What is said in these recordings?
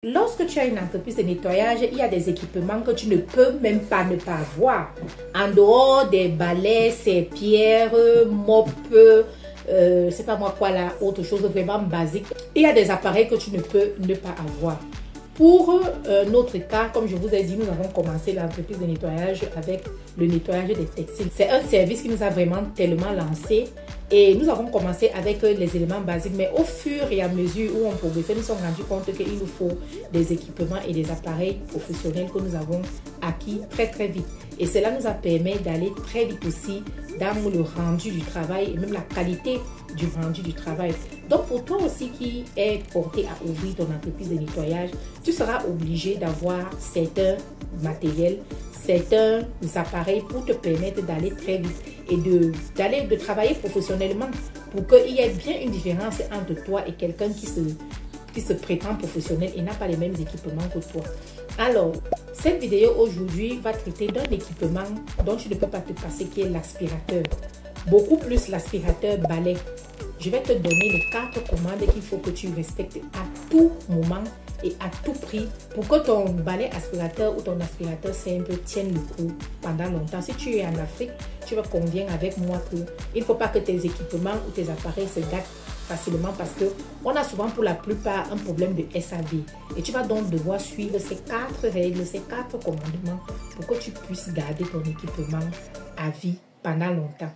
Lorsque tu as une entreprise de nettoyage, il y a des équipements que tu ne peux même pas ne pas avoir. En dehors des balais, serpillères, mops, c'est pas moi quoi là, autre chose vraiment basique. Il y a des appareils que tu ne peux ne pas avoir. Pour notre cas, comme je vous ai dit, nous avons commencé l'entreprise de nettoyage avec le nettoyage des textiles. C'est un service qui nous a vraiment tellement lancé et nous avons commencé avec les éléments basiques. Mais au fur et à mesure où on progressait, nous nous sommes rendus compte qu'il nous faut des équipements et des appareils professionnels que nous avons acquis très vite. Et cela nous a permis d'aller très vite aussi dans le rendu du travail et même la qualité du rendu du travail. Donc pour toi aussi qui est porté à ouvrir ton entreprise de nettoyage, tu seras obligé d'avoir certains matériels, certains appareils pour te permettre d'aller très vite et de travailler professionnellement pour qu'il y ait bien une différence entre toi et quelqu'un qui se prétend professionnel et n'a pas les mêmes équipements que toi. Alors, cette vidéo aujourd'hui va traiter d'un équipement dont tu ne peux pas te passer qui est l'aspirateur. Beaucoup plus l'aspirateur balai. Je vais te donner les 4 commandes qu'il faut que tu respectes à tout moment et à tout prix pour que ton balai aspirateur ou ton aspirateur simple tienne le coup pendant longtemps. Si tu es en Afrique, tu vas convenir avec moi qu'il ne faut pas que tes équipements ou tes appareils se gâtent facilement parce qu'on a souvent pour la plupart un problème de SAV. Et tu vas donc devoir suivre ces 4 règles, ces 4 commandements pour que tu puisses garder ton équipement à vie pendant longtemps.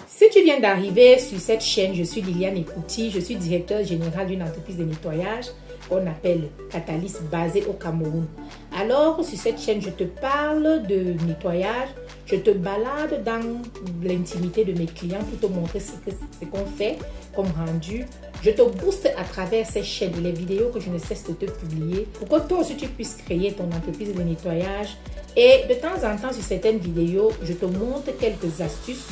Si tu viens d'arriver sur cette chaîne, je suis Liliane Ekouti, je suis directeur général d'une entreprise de nettoyage qu'on appelle Catalyst, basée au Cameroun. Alors, sur cette chaîne, je te parle de nettoyage, je te balade dans l'intimité de mes clients pour te montrer ce qu'on fait comme rendu. Je te booste à travers ces chaînes et les vidéos que je ne cesse de te publier pour que toi aussi tu puisses créer ton entreprise de nettoyage. Et de temps en temps, sur certaines vidéos, je te montre quelques astuces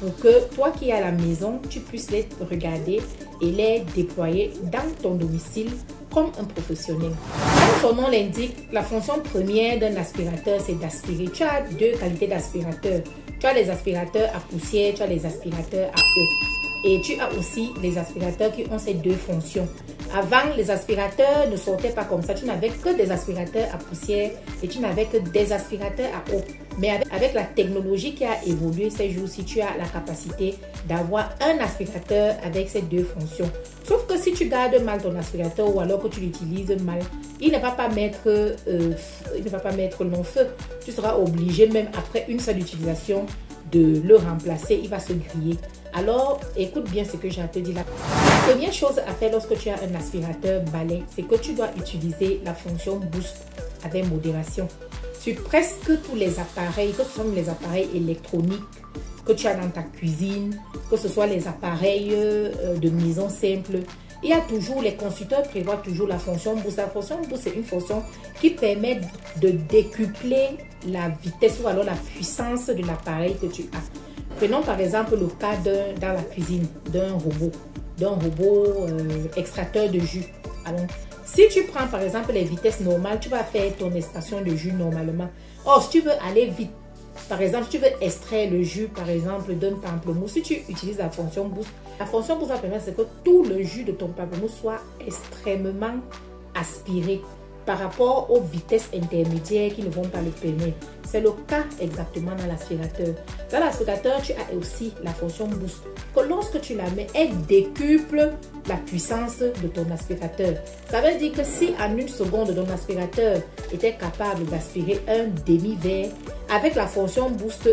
pour que toi qui es à la maison, tu puisses les regarder et les déployer dans ton domicile comme un professionnel. Comme son nom l'indique, la fonction première d'un aspirateur, c'est d'aspirer. Tu as 2 qualités d'aspirateurs. Tu as les aspirateurs à poussière, tu as les aspirateurs à eau. Et tu as aussi les aspirateurs qui ont ces 2 fonctions. Avant, les aspirateurs ne sortaient pas comme ça. Tu n'avais que des aspirateurs à poussière et tu n'avais que des aspirateurs à eau. Mais avec la technologie qui a évolué ces jours-ci, tu as la capacité d'avoir un aspirateur avec ces 2 fonctions. Sauf que si tu gardes mal ton aspirateur ou alors que tu l'utilises mal, il ne va pas mettre long feu. Tu seras obligé, même après une seule utilisation, de le remplacer. Il va se griller. Alors, écoute bien ce que j'ai à te dire là. La première chose à faire lorsque tu as un aspirateur balai, c'est que tu dois utiliser la fonction boost avec modération. Sur presque tous les appareils, que ce soit les appareils électroniques que tu as dans ta cuisine, que ce soit les appareils de maison simple, il y a toujours, les constructeurs prévoient toujours la fonction boost. La fonction boost, c'est une fonction qui permet de décupler la vitesse ou alors la puissance de l'appareil que tu as. Prenons par exemple le cas dans la cuisine d'un robot extracteur de jus. Alors, si tu prends par exemple les vitesses normales, tu vas faire ton extraction de jus normalement. Or, si tu veux aller vite, par exemple, si tu veux extraire le jus par exemple d'un pamplemousse, si tu utilises la fonction boost va permettre que tout le jus de ton pamplemousse soit extrêmement aspiré par rapport aux vitesses intermédiaires qui ne vont pas le permettre. C'est le cas exactement dans l'aspirateur. Dans l'aspirateur, tu as aussi la fonction boost. Que lorsque tu la mets, elle décuple la puissance de ton aspirateur. Ça veut dire que si en 1 seconde, ton aspirateur était capable d'aspirer un demi-verre, avec la fonction boost,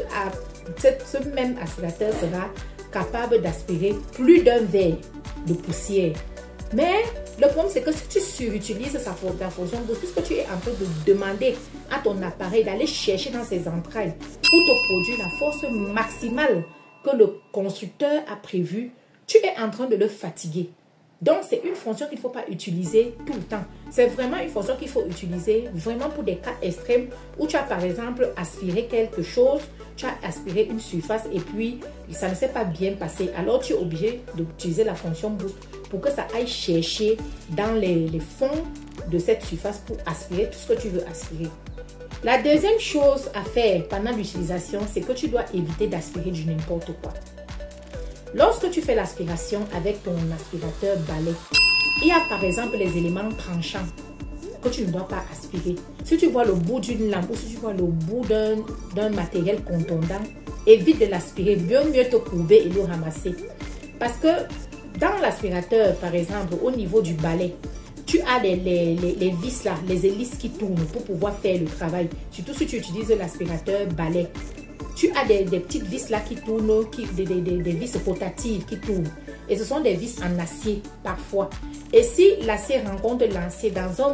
ce même aspirateur sera capable d'aspirer plus d'1 verre de poussière. Mais le problème, c'est que si tu surutilises ta fonction boost, puisque tu es en train de demander à ton appareil d'aller chercher dans ses entrailles pour te produire la force maximale que le constructeur a prévue, tu es en train de le fatiguer. Donc, c'est une fonction qu'il ne faut pas utiliser tout le temps. C'est vraiment une fonction qu'il faut utiliser vraiment pour des cas extrêmes où tu as par exemple aspiré quelque chose, tu as aspiré une surface et puis ça ne s'est pas bien passé. Alors, tu es obligé d'utiliser la fonction boost pour que ça aille chercher dans les fonds de cette surface pour aspirer tout ce que tu veux aspirer. La deuxième chose à faire pendant l'utilisation, c'est que tu dois éviter d'aspirer du n'importe quoi. Lorsque tu fais l'aspiration avec ton aspirateur balai, il y a par exemple les éléments tranchants que tu ne dois pas aspirer. Si tu vois le bout d'une lampe ou si tu vois le bout d'un matériel contondant, évite de l'aspirer. Mieux te courber et le ramasser. Parce que dans l'aspirateur, par exemple, au niveau du balai, tu as les vis là, les hélices qui tournent pour pouvoir faire le travail. Surtout si tu utilises l'aspirateur balai. Tu as des petites vis là qui tournent, des vis rotatives qui tournent. Et ce sont des vis en acier parfois. Et si l'acier rencontre l'acier dans un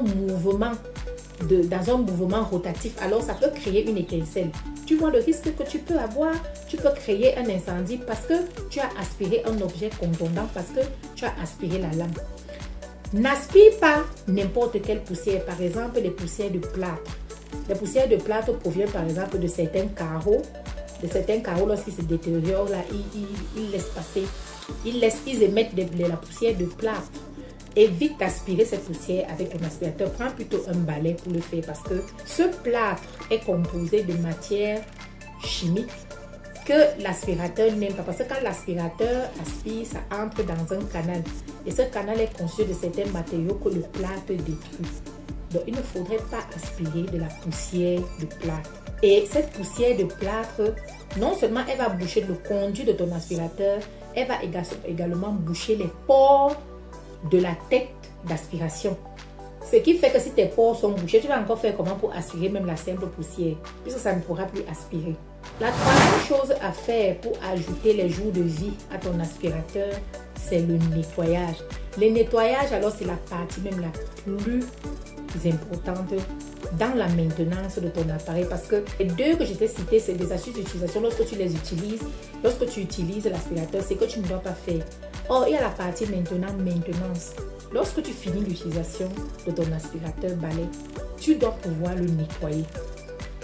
mouvement rotatif, alors ça peut créer une étincelle. Tu vois le risque que tu peux avoir, tu peux créer un incendie parce que tu as aspiré un objet contondant, parce que tu as aspiré la lampe. N'aspire pas n'importe quelle poussière, par exemple les poussières de plâtre. Les poussières de plâtre proviennent par exemple de certains carreaux. Lorsqu'ils se détériorent, là, ils laissent passer. Ils émettent de la poussière de plâtre. Évite d'aspirer cette poussière avec ton aspirateur. Prends plutôt un balai pour le faire parce que ce plâtre est composé de matières chimiques que l'aspirateur n'aime pas. Parce que quand l'aspirateur aspire, ça entre dans un canal. Et ce canal est constitué de certains matériaux que le plâtre détruit. Donc, il ne faudrait pas aspirer de la poussière de plâtre. Et cette poussière de plâtre, non seulement elle va boucher le conduit de ton aspirateur, elle va également boucher les pores de la tête d'aspiration. Ce qui fait que si tes pores sont bouchés, tu vas encore faire comment pour aspirer même la simple poussière, puisque ça ne pourra plus aspirer. La troisième chose à faire pour ajouter les jours de vie à ton aspirateur, c'est le nettoyage. Le nettoyage, alors, c'est la partie même la plus importante dans la maintenance de ton appareil, parce que les deux que je t'ai cités, c'est des astuces d'utilisation. Lorsque tu les utilises, lorsque tu utilises l'aspirateur, c'est que tu ne dois pas faire. Or, il y a la partie maintenance. Lorsque tu finis l'utilisation de ton aspirateur balai, tu dois pouvoir le nettoyer.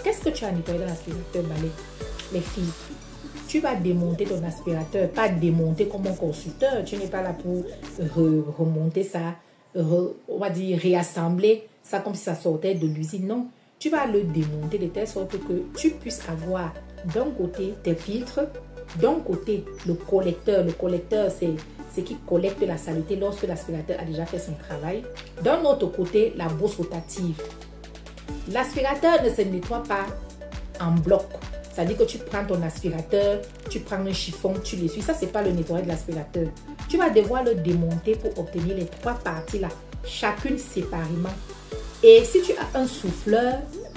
Qu'est-ce que tu as nettoyé dans l'aspirateur balai? Les filtres. Tu vas démonter ton aspirateur, pas démonter comme un constructeur. Tu n'es pas là pour remonter ça, on va dire réassembler ça comme si ça sortait de l'usine. Non, tu vas le démonter de telle sorte que tu puisses avoir d'un côté tes filtres, d'un côté le collecteur. Le collecteur, c'est ce qui collecte la saleté lorsque l'aspirateur a déjà fait son travail. D'un autre côté, la brosse rotative. L'aspirateur ne se nettoie pas en bloc. C'est-à-dire que tu prends ton aspirateur, tu prends un chiffon, tu l'essuies. Ça, ce n'est pas le nettoyage de l'aspirateur. Tu vas devoir le démonter pour obtenir les trois parties-là, chacune séparément. Et si tu as un souffleur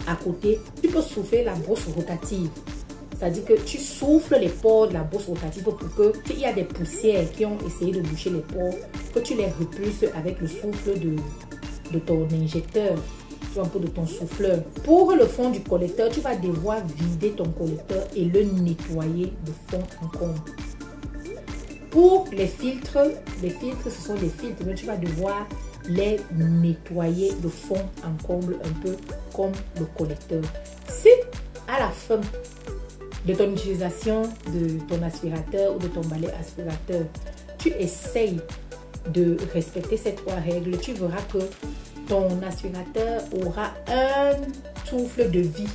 à côté, tu peux souffler la brosse rotative. C'est-à-dire que tu souffles les pores de la brosse rotative pour que, s'il y a des poussières qui ont essayé de boucher les pores, que tu les repousses avec le souffle de ton injecteur. Un peu de ton souffleur. Pour le fond du collecteur, tu vas devoir vider ton collecteur et le nettoyer de fond en comble. Pour les filtres, ce sont des filtres, mais tu vas devoir les nettoyer de fond en comble, un peu comme le collecteur. Si à la fin de ton utilisation de ton aspirateur ou de ton balai aspirateur, tu essayes de respecter ces trois règles, tu verras que ton aspirateur aura un souffle de vie.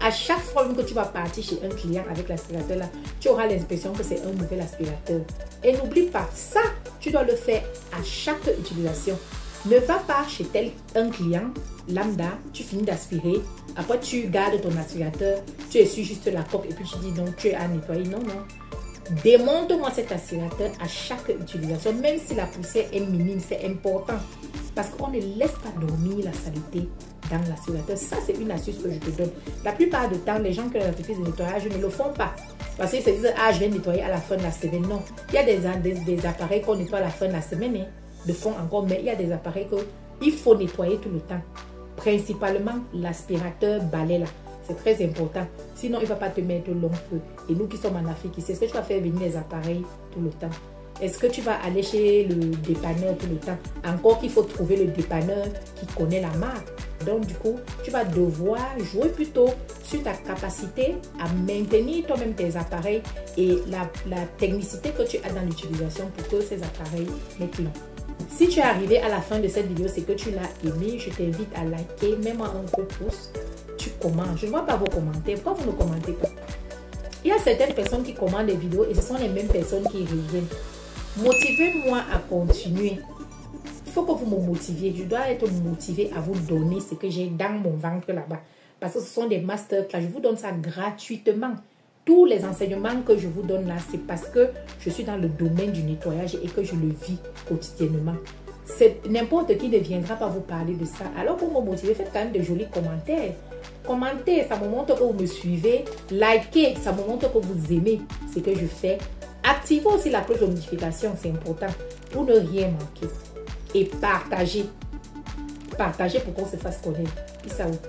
À chaque fois que tu vas partir chez un client avec l'aspirateur là, tu auras l'impression que c'est un nouvel aspirateur. Et n'oublie pas, ça, tu dois le faire à chaque utilisation. Ne va pas chez un client lambda, tu finis d'aspirer, après tu gardes ton aspirateur, tu essuies juste la coque et puis tu dis non, tu es à nettoyer. Non, non. Démonte-moi cet aspirateur à chaque utilisation, même si la poussière est minime, c'est important. Parce qu'on ne laisse pas dormir la saleté dans l'aspirateur. Ça, c'est une astuce que je te donne. La plupart du temps, les gens qui ont l'entreprise de nettoyage ne le font pas. Parce qu'ils se disent, ah, je vais nettoyer à la fin de la semaine. Non, il y a des appareils qu'on nettoie à la fin de la semaine, hein, de fond encore, mais il y a des appareils qu'il faut nettoyer tout le temps. Principalement l'aspirateur balai là. C'est très important. Sinon, il ne va pas te mettre long feu. Et nous qui sommes en Afrique ici, est-ce que tu vas faire venir les appareils tout le temps? Est-ce que tu vas aller chez le dépanneur tout le temps? Encore qu'il faut trouver le dépanneur qui connaît la marque. Donc, du coup, tu vas devoir jouer plutôt sur ta capacité à maintenir toi-même tes appareils et la technicité que tu as dans l'utilisation pour que ces appareils mettent long. Si tu es arrivé à la fin de cette vidéo, c'est que tu l'as aimé. Je t'invite à liker, mets-moi un gros pouce. Tu tu commentes. Je ne vois pas vos commentaires. Pourquoi vous ne commentez pas? Il y a certaines personnes qui commandent des vidéos et ce sont les mêmes personnes qui reviennent. Motivez-moi à continuer. Il faut que vous me motiviez. Je dois être motivée à vous donner ce que j'ai dans mon ventre là-bas. Parce que ce sont des masterclass. Je vous donne ça gratuitement. Tous les enseignements que je vous donne là, c'est parce que je suis dans le domaine du nettoyage et que je le vis quotidiennement. N'importe qui ne viendra pas vous parler de ça. Alors pour me motiver, faites quand même de jolis commentaires. Commentez, ça me montre que vous me suivez. Likez, ça me montre que vous aimez ce que je fais. Activez aussi la cloche de notification, c'est important pour ne rien manquer. Et partagez. Partagez pour qu'on se fasse connaître. Peace out.